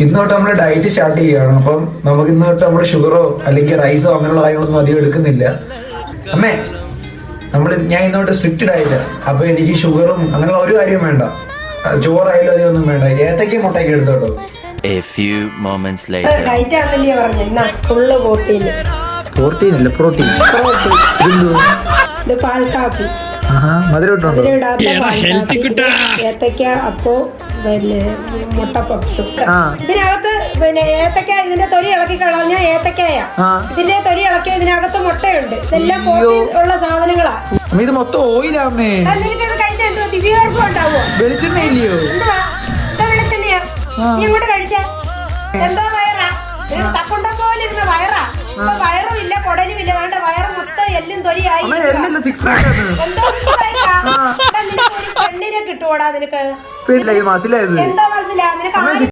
ഇന്ന് തൊട്ട് നമ്മൾ ഡയറ്റ് സ്റ്റാർട്ട് ചെയ്യുകയാണ്. അപ്പം നമുക്ക് ഇന്ന് തൊട്ട് നമ്മൾ ഷുഗറോ അല്ലെങ്കിൽ റൈസോ അങ്ങനെയുള്ള കാര്യങ്ങളൊന്നും അധികം എടുക്കുന്നില്ല. അമ്മേ ഞാൻ ഇന്ന് തൊട്ട് സ്ട്രിക്റ്റ് ഡയറ്റ്. അപ്പൊ എനിക്ക് ഷുഗറും അങ്ങനെയുള്ള ഒരു കാര്യം വേണ്ട, ചോറായാലും അധികം ഒന്നും വേണ്ട. ഏത്തയ്ക്ക് മുട്ടയൊക്കെ എടുത്തോട്ടോ. A few moments later. Diet ആണല്ലേ പറഞ്ഞ ഫുള്ള് പ്രോട്ടീൻ. പ്രോട്ടീൻ അല്ല, പ്രോട്ടീൻ. ഇത് പാൽ കാപ്പി, മധുരം ഏത്തക്ക, അപ്പോ പിന്നെ മുട്ട പപ്സും. ഇതിനകത്ത് പിന്നെ ഏത്തക്ക ഇതിന്റെ തൊലി ഇളക്കി കളഞ്ഞ ഏത്തക്കായ, ഇതിന്റെ തൊലി ഇളക്കിയ ഇതിനകത്ത് മുട്ടയുണ്ട്. ഇതെല്ലാം പ്രോട്ടീൻ ഉള്ള സാധനങ്ങളാ. ഇത് മൊത്തം ഓയിലാമേ. നിനക്ക് ഇത് കഴിച്ചാൽ എന്തോ ദിവ്യഗർഭം ഉണ്ടാവോ? വെളിച്ചെണ്ണ ഇല്ലയോ? എന്തുവാ വെളിച്ചെണ്ണയാ നീ ഇങ്ങോട്ട് കഴിച്ചാ? എന്തോ വയറാ? തക്കുണ്ടം പോലെ ഇരുന്ന വയറാ. ഇപ്പൊ വയറും ഇല്ല, കുടലും ഇല്ല. അതുകൊണ്ട് വയറ് മൊത്തം എല്ലും തൊലിയായി. എന്തോ നിനക്ക് ഒരു പെണ്ണിനെ കിട്ടുവോടാ? നിനക്ക് മനസ്സിലായത് എന്തോ മനസ്സിലാ? നിനക്ക്